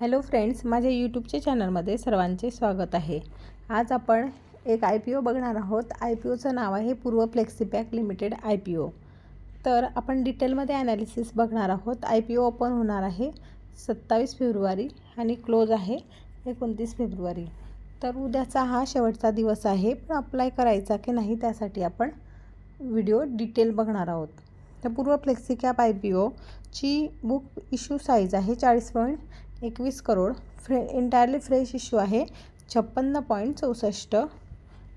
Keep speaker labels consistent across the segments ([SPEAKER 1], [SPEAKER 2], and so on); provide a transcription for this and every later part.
[SPEAKER 1] Hello friends, माझ्या यूट्यूबच्या चॅनलमध्ये सर्वांचे स्वागत आहे। आज आपण एक IPO बघणार आहोत। IPOचं नाव आहे पूर्व फ्लेक्सीपॅक लिमिटेड IPO। तर आपण डिटेलमध्ये ॲनालिसिस बघणार आहोत। IPO ओपन होणार आहे 27 फेब्रुवारी आणि क्लोज आहे 29 फेब्रुवारी। तर उद्याचा हा शेवटचा दिवस आहे, पण अप्लाय करायचा की नाही त्यासाठी आपण व्हिडिओ डिटेल बघणार आहोत। तर पूर्व फ्लेक्सीकॅप IPO ची बुक इश्यू साईज आहे 40.21 करोड। एंटायरली फ्रेश इश्यू आहे 56.64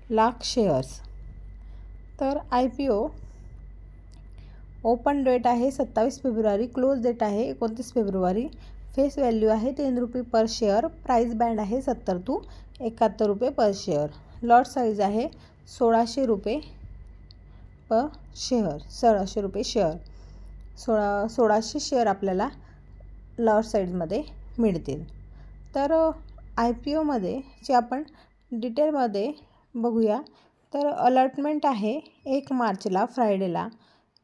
[SPEAKER 1] लाख शेअर्स। तर IPO ओपन डेट आहे 27 फेब्रुवारी, क्लोज डेट आहे 29 फेब्रुवारी। फेस व्हॅल्यू आहे 3 रुपये पर शेअर। प्राइस बँड आहे 70 to 71 रुपये पर शेअर। लॉट साईज आहे 1600 रुपये पर शेअर, 1600 रुपये शेअर। 1600 शेअर आपल्याला लॉट साईजमध्ये मिळतील। तर IPOमध्ये जे आपण डिटेलमध्ये बघूया, तर अलॉटमेंट आहे 1 मार्चला फ्रायडेला,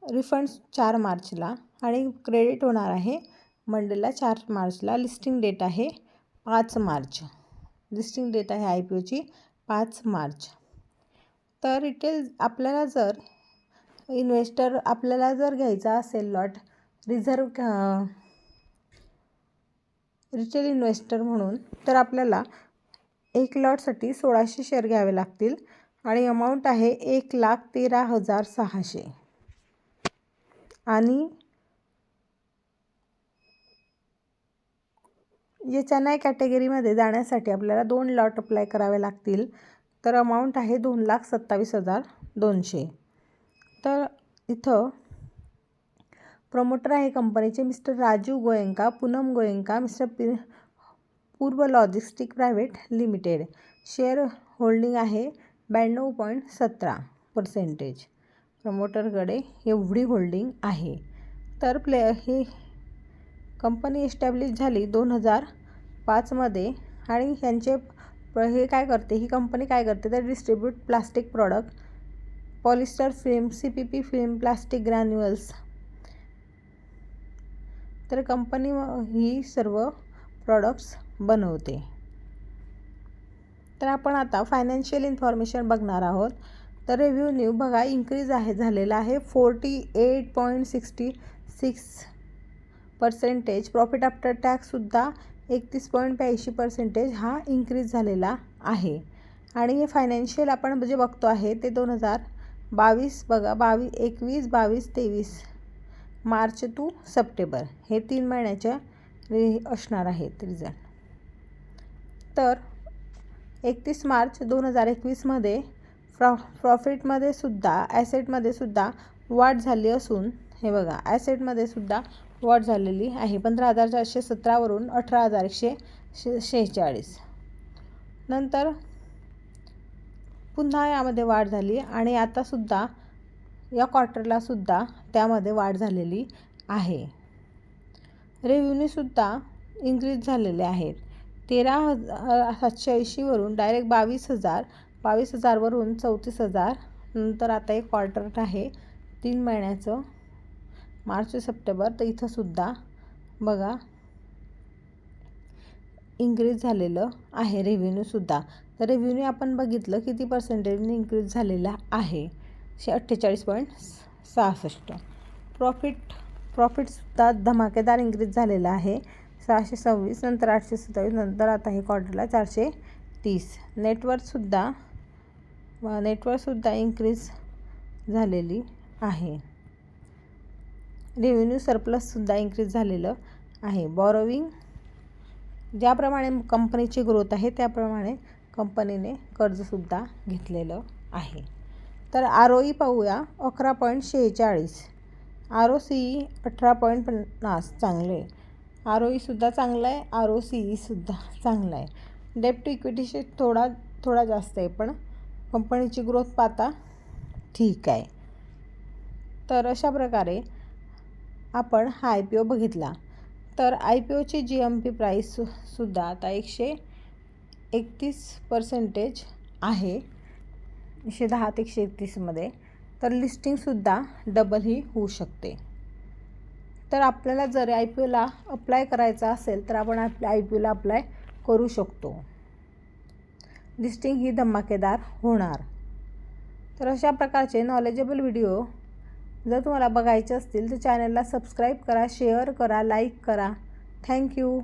[SPEAKER 1] रिफंड्स 4 मार्चला आणि क्रेडिट होणार आहे मंडेला 4 मार्चला। लिस्टिंग डेट आहे 5 मार्च। लिस्टिंग डेट आहे IPOची 5 मार्च। तर रिटेल आपल्याला जर घ्यायचा असेल लॉट रिटेल इन्व्हेस्टर म्हणून, तर आपल्याला एक लॉटसाठी 1600 शेअर घ्यावे लागतील आणि अमाऊंट आहे 1,13,600। आणि एचएनआय कॅटेगरीमध्ये जाण्यासाठी आपल्याला 2 लॉट अप्लाय करावे लागतील। तर अमाऊंट आहे 2,27,200। तर इथं प्रमोटर आहे कंपनीचे मिस्टर राजू गोयंका, पूनम गोयंका, मिस्टर पूर्व logistic private limited. Share holding आहे 92.17%। प्रमोटरकडे एवढी होल्डिंग आहे। तर ही कंपनी एस्टॅब्लिश झाली 2005 मध्ये आणि ही कंपनी काय करते तर distribute plastic product, polyester film, CPP film, plastic granules. तर कंपनी ही सर्व प्रॉडक्ट्स बनवते। तर आपण आता फायनान्शियल इन्फॉर्मेशन बघणार आहोत। तर रेव्हेन्यू बघा इन्क्रीज झालेला आहे 48.66%। प्रॉफिट आफ्टर टॅक्ससुद्धा 31.82% हा इन्क्रीज झालेला आहे। आणि हे फायनान्शियल आपण जे बघतो आहे ते 2022 बघा, 21, 22, 23 मार्च टू सप्टेंबर हे 3 महिन्याच्या असणार आहेत रिझल्ट। तर 31 मार्च 2021 मध्ये प्रॉफिटमध्ये सुद्धा, ॲसेटमध्ये सुद्धा वाढ झाली असून, हे बघा ॲसेटमध्ये सुद्धा वाढ झालेली आहे 15,417 वरून 18,146। नंतर पुन्हा यामध्ये वाढ झाली आणि आता सुद्धा या क्वार्टरला सुद्धा त्यामध्ये वाढ झालेली आहे। रेव्हेन्यूसुद्धा इन्क्रीज झालेले आहेत 13,780 वरून डायरेक्ट 22,000 वरून 34,000। नंतर आता एक क्वार्टर आहे 3 महिन्याचं, मार्च सप्टेंबर। तर इथं सुद्धा बघा इन्क्रीज झालेलं आहे रेव्हेन्यूसुद्धा। तर रेव्हेन्यू आपण बघितलं किती पर्सेंटेजने इन्क्रीज झालेला आहे 48.66%। प्रॉफिटसुद्धा धमाकेदार इन्क्रीज झालेला आहे 626, नंतर 827, नंतर आता हे क्वार्टरला 430। नेटवर्कसुद्धा इन्क्रीज झालेली आहे। रेव्हेन्यू सरप्लससुद्धा इन्क्रीज झालेलं आहे। बॉरोविंग ज्याप्रमाणे कंपनीची ग्रोथ आहे त्याप्रमाणे कंपनीने कर्जसुद्धा घेतलेलं आहे। तर ROE पाहूया 11.46, ROCE 18.50 चांगले, ROE सुद्धा चांगला आहे, ROCE सुद्धा चांगला आहे। डेट टू इक्विटीशी थोडा जास्त आहे, पण कंपनीची ग्रोथ पाहता ठीक आहे। तर अशा प्रकारे आपण हा IPO बघितला। तर IPOची GMP प्राईससुद्धा आता 131% आहे, 110 ते 131 मध्ये। तर लिस्टिंगसुद्धा डबल ही होऊ शकते। तर आपल्याला जर IPOला अप्लाय करायचा असेल तर आपण आपल्या IPOला अप्लाय करू शकतो. लिस्टिंग ही धमाकेदार होणार. तर अशा प्रकारचे नॉलेजेबल व्हिडिओ जर तुम्हाला बघायचे असतील तर चॅनलला सबस्क्राईब करा, शेअर करा, लाईक करा. थँक्यू.